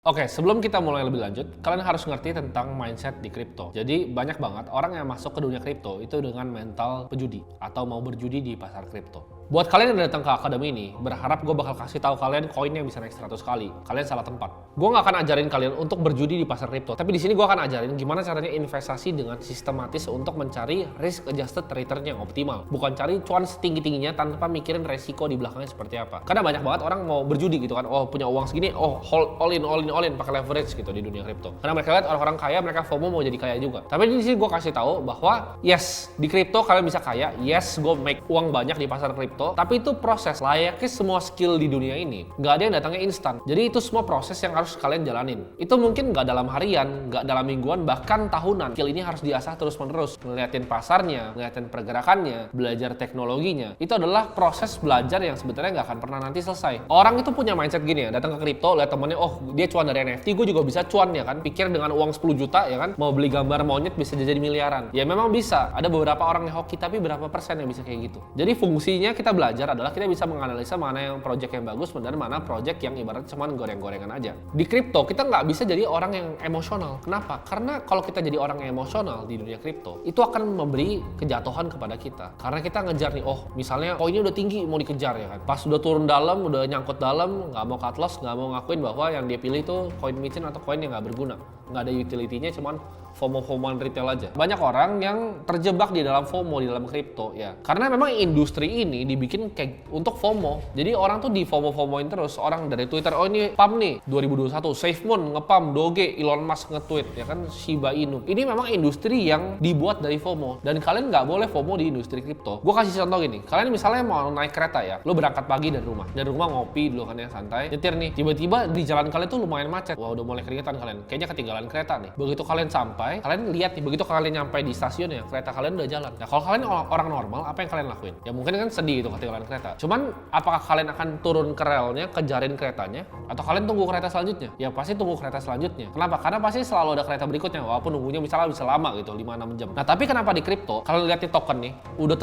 Oke, sebelum kita mulai lebih lanjut, kalian harus ngerti tentang mindset di kripto. Jadi banyak banget orang yang masuk ke dunia kripto itu dengan mental pejudi atau mau berjudi di pasar kripto. Buat kalian yang datang ke akademi ini, berharap gue bakal kasih tahu kalian koin yang bisa naik 100 kali. Kalian salah tempat. Gue nggak akan ajarin kalian untuk berjudi di pasar kripto, tapi di sini gue akan ajarin gimana caranya investasi dengan sistematis untuk mencari risk adjusted return yang optimal. Bukan cari cuan setinggi-tingginya tanpa mikirin resiko di belakangnya seperti apa. Karena banyak banget orang mau berjudi gitu kan, oh punya uang segini, oh all in pakai leverage gitu di dunia kripto. Karena mereka lihat orang-orang kaya, mereka FOMO mau jadi kaya juga. Tapi di sini gue kasih tahu bahwa yes, di kripto kalian bisa kaya, yes gue make uang banyak di pasar kripto, tapi itu proses. Layaknya semua skill di dunia ini nggak ada yang datangnya instan. Jadi itu semua proses yang harus kalian jalanin. Itu mungkin nggak dalam harian, nggak dalam mingguan, bahkan tahunan. Skill ini harus diasah terus-menerus. Ngeliatin pasarnya, ngeliatin pergerakannya, belajar teknologinya. Itu adalah proses belajar yang sebenarnya nggak akan pernah nanti selesai. Orang itu punya mindset gini ya, datang ke kripto, lihat temennya, oh dia cuan dari NFT, gue juga bisa cuan ya kan. Pikir dengan uang 10 juta ya kan, mau beli gambar monyet bisa jadi miliaran. Ya memang bisa, ada beberapa orang yang hoki, tapi berapa persen yang bisa kayak gitu. Jadi fungsinya kita belajar adalah kita bisa menganalisa mana yang project yang bagus dan mana project yang ibarat cuman goreng-gorengan aja. Di kripto kita nggak bisa jadi orang yang emosional. Kenapa? Karena kalau kita jadi orang yang emosional di dunia kripto, itu akan memberi kejatuhan kepada kita. Karena kita ngejar nih, oh misalnya koinnya udah tinggi mau dikejar ya kan. Pas udah turun dalam, udah nyangkut dalam, nggak mau cut loss, nggak mau ngakuin bahwa yang dia pilih itu koin micin atau koin yang nggak berguna, nggak ada utility-nya, cuman FOMO-FOMOan retail aja. Banyak orang yang terjebak di dalam FOMO di dalam kripto ya. Karena memang industri ini dibikin kayak untuk FOMO. Jadi orang tuh di FOMO-FOMOin terus. Orang dari Twitter, oh ini pump nih 2021, SafeMoon ngepump, Doge, Elon Musk nge-tweet ya kan, Shiba Inu. Ini memang industri yang dibuat dari FOMO dan kalian nggak boleh FOMO di industri kripto. Gue kasih contoh gini. Kalian misalnya mau naik kereta ya, lo berangkat pagi dari rumah. Dari rumah ngopi dulu kan ya, santai. Nyetir nih, tiba-tiba di jalan kalian tuh lumayan macet. Wah udah mulai keringetan kalian. Kayaknya ketinggalan kereta nih. Begitu kalian sampai, kalian lihat nih, begitu kalian nyampe di stasiun ya, kereta kalian udah jalan. Nah kalau kalian orang normal, apa yang kalian lakuin? Ya mungkin kan sedih itu ketinggalan kereta. Cuman apakah kalian akan turun ke relnya, kejarin keretanya, atau kalian tunggu kereta selanjutnya? Ya pasti tunggu kereta selanjutnya. Kenapa? Karena pasti selalu ada kereta berikutnya, walaupun nunggunya misalnya bisa lama gitu, 5-6 jam. Nah tapi kenapa di kripto, kalian lihat di token nih, udah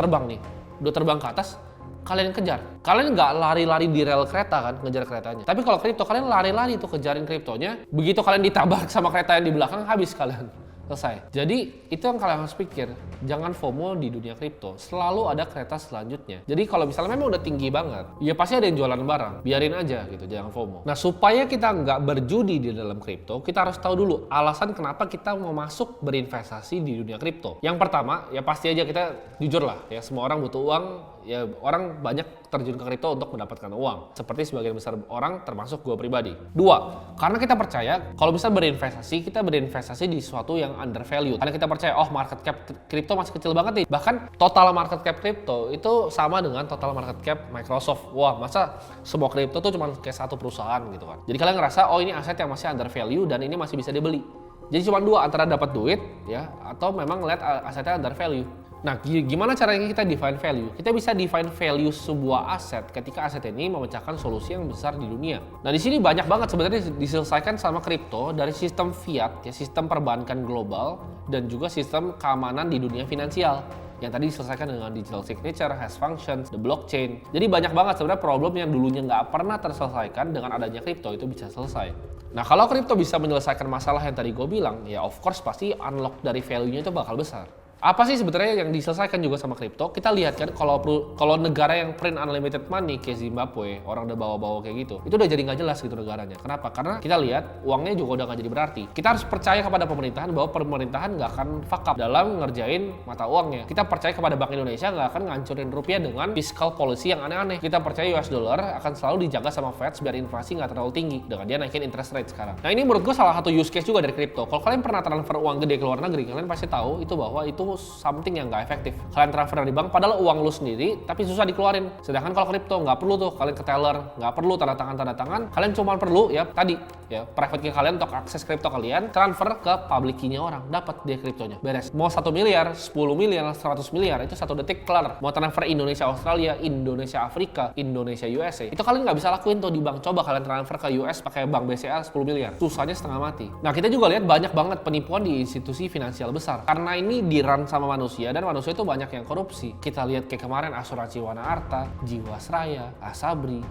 terbang ke atas, kalian kejar. Kalian nggak lari-lari di rel kereta kan, ngejar keretanya. Tapi kalau kripto, kalian lari-lari tuh kejarin kriptonya. Begitu kalian ditabrak sama kereta yang di belakang, habis kalian. Selesai. Jadi itu yang kalian harus pikir, jangan FOMO di dunia kripto. Selalu ada kereta selanjutnya. Jadi kalau misalnya memang udah tinggi banget, ya pasti ada yang jualan barang. Biarin aja gitu, jangan FOMO. Nah supaya kita nggak berjudi di dalam kripto, kita harus tahu dulu alasan kenapa kita mau masuk berinvestasi di dunia kripto. Yang pertama, ya pasti aja kita jujur lah, ya semua orang butuh uang. Ya orang banyak terjun ke kripto untuk mendapatkan uang. Seperti sebagian besar orang, termasuk gue pribadi. Dua, karena kita percaya kalau bisa berinvestasi, kita berinvestasi di sesuatu yang undervalued. Karena kita percaya, oh market cap kripto masih kecil banget nih. Bahkan total market cap kripto itu sama dengan total market cap Microsoft. Wah, masa semua kripto tuh cuma kayak satu perusahaan gitu kan. Jadi kalian ngerasa, oh ini aset yang masih undervalued dan ini masih bisa dibeli. Jadi cuma dua, antara dapat duit ya atau memang ngeliat asetnya undervalued. Nah, gimana caranya kita define value? Kita bisa define value sebuah aset ketika aset ini memecahkan solusi yang besar di dunia. Nah, di sini banyak banget sebenarnya diselesaikan sama kripto dari sistem fiat, ya sistem perbankan global dan juga sistem keamanan di dunia finansial. Yang tadi diselesaikan dengan digital signature, hash functions, the blockchain. Jadi banyak banget sebenarnya problem yang dulunya nggak pernah terselesaikan dengan adanya kripto itu bisa selesai. Nah kalau kripto bisa menyelesaikan masalah yang tadi gue bilang, ya of course pasti unlock dari value-nya itu bakal besar. Apa sih sebenarnya yang diselesaikan juga sama kripto? Kita lihat kan kalau negara yang print unlimited money kayak Zimbabwe, orang udah bawa-bawa kayak gitu, itu udah jadi nggak jelas gitu negaranya. Kenapa? Karena kita lihat uangnya juga udah nggak jadi berarti. Kita harus percaya kepada pemerintahan bahwa pemerintahan nggak akan fuck up dalam ngerjain mata uangnya. Kita percaya kepada Bank Indonesia nggak akan ngancurin rupiah dengan fiscal policy yang aneh-aneh. Kita percaya US dollar akan selalu dijaga sama Fed biar inflasi nggak terlalu tinggi dengan dia naikin interest rate sekarang. Nah ini menurut gue salah satu use case juga dari kripto. Kalau kalian pernah transfer uang gede ke luar negeri, kalian pasti tahu itu bahwa itu something yang nggak efektif. Kalian transfer dari bank padahal uang lu sendiri tapi susah dikeluarin. Sedangkan kalau kripto nggak perlu tuh kalian ke teller, nggak perlu tanda tangan. Kalian cuma perlu ya tadi ya private key kalian untuk akses kripto kalian, transfer ke public key-nya orang, dapat dia kriptonya. Beres. Mau 1 miliar, 10 miliar, 100 miliar itu 1 detik kelar. Mau transfer Indonesia Australia, Indonesia Afrika, Indonesia USA, itu kalian nggak bisa lakuin tuh di bank. Coba kalian transfer ke US pakai bank BCA 10 miliar. Susahnya setengah mati. Nah, kita juga lihat banyak banget penipuan di institusi finansial besar. Karena ini di-run sama manusia dan manusia itu banyak yang korupsi. Kita lihat kayak kemarin asuransi Wana Arta, Jiwasraya, Asabri,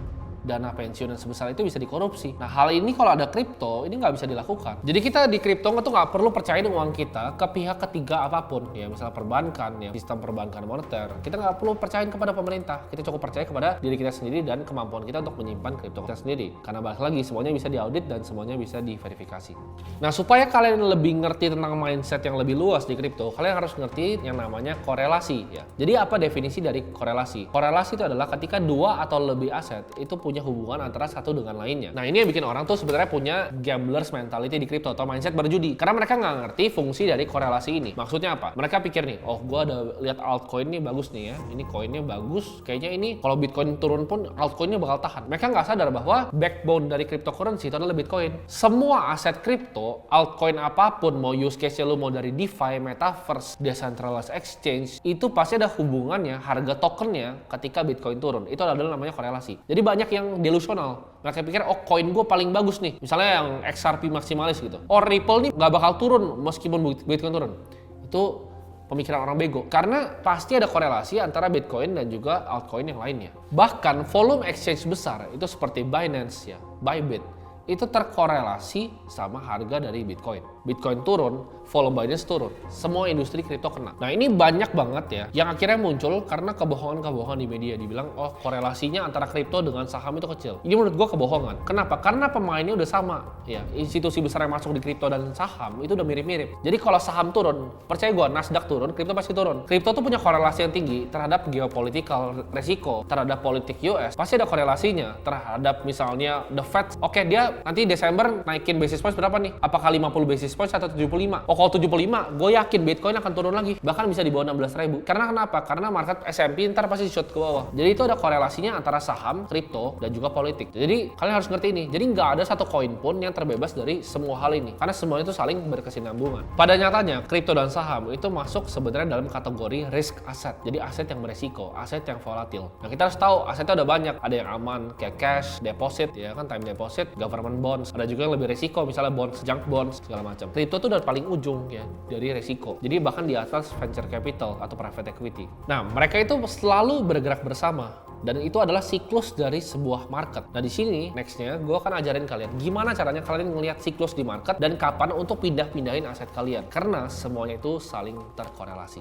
dana pensiun yang sebesar itu bisa dikorupsi. Nah, hal ini kalau ada kripto, ini nggak bisa dilakukan. Jadi kita di kripto tuh nggak perlu percayain uang kita ke pihak ketiga apapun, ya misalnya perbankan, ya sistem perbankan moneter. Kita nggak perlu percayain kepada pemerintah. Kita cukup percaya kepada diri kita sendiri dan kemampuan kita untuk menyimpan kripto kita sendiri. Karena balik lagi, semuanya bisa diaudit dan semuanya bisa diverifikasi. Nah, supaya kalian lebih ngerti tentang mindset yang lebih luas di kripto, kalian harus ngerti yang namanya korelasi, ya. Jadi apa definisi dari korelasi? Korelasi itu adalah ketika dua atau lebih aset itu punya hubungan antara satu dengan lainnya. Nah, ini yang bikin orang tuh sebenarnya punya gamblers mentality di kripto atau mindset berjudi. Karena mereka nggak ngerti fungsi dari korelasi ini. Maksudnya apa? Mereka pikir nih, oh gua ada lihat altcoin nih bagus nih ya. Ini koinnya bagus. Kayaknya ini kalau Bitcoin turun pun altcoinnya bakal tahan. Mereka nggak sadar bahwa backbone dari cryptocurrency itu adalah Bitcoin. Semua aset kripto, altcoin apapun, mau use case-nya lu mau dari DeFi, Metaverse, Decentralized Exchange, itu pasti ada hubungannya harga tokennya ketika Bitcoin turun. Itu adalah namanya korelasi. Jadi banyak yang delusional. Mereka pikir, oh koin gue paling bagus nih. Misalnya yang XRP maksimalis gitu. Oh Ripple nih nggak bakal turun meskipun Bitcoin turun. Itu pemikiran orang bego. Karena pasti ada korelasi antara Bitcoin dan juga altcoin yang lainnya. Bahkan volume exchange besar itu seperti Binance ya, Bybit, itu terkorelasi sama harga dari Bitcoin. Bitcoin turun, volume Binance turun. Semua industri kripto kena. Nah, ini banyak banget ya yang akhirnya muncul karena kebohongan-kebohongan di media. Dibilang, oh korelasinya antara kripto dengan saham itu kecil. Ini menurut gua kebohongan. Kenapa? Karena pemainnya udah sama. Ya, institusi besar yang masuk di kripto dan saham itu udah mirip-mirip. Jadi kalau saham turun, percaya gua, Nasdaq turun, kripto pasti turun. Kripto tuh punya korelasi yang tinggi terhadap geopolitical resiko, terhadap politik US. Pasti ada korelasinya terhadap misalnya the Fed. Oke, dia nanti Desember naikin basis point berapa nih? Apakah 50 basis point atau 75? Oh, kalau 75, gue yakin Bitcoin akan turun lagi. Bahkan bisa di bawah 16.000. Karena kenapa? Karena market S&P ntar pasti shot ke bawah. Jadi itu ada korelasinya antara saham, kripto, dan juga politik. Jadi kalian harus ngerti ini. Jadi nggak ada satu koin pun yang terbebas dari semua hal ini. Karena semuanya itu saling berkesinambungan. Pada nyatanya, kripto dan saham itu masuk sebenarnya dalam kategori risk asset. Jadi aset yang beresiko, aset yang volatil. Nah, kita harus tahu asetnya udah banyak. Ada yang aman kayak cash, deposit, ya kan, time deposit, government bonds. Ada juga yang lebih resiko, misalnya bonds, junk bonds, segala macam. Kripto itu udah paling ujung ya dari resiko. Jadi bahkan di atas venture capital atau private equity. Nah, mereka itu selalu bergerak bersama dan itu adalah siklus dari sebuah market. Nah, di sini nextnya gue akan ajarin kalian gimana caranya kalian ngelihat siklus di market dan kapan untuk pindah-pindahin aset kalian karena semuanya itu saling terkorelasi.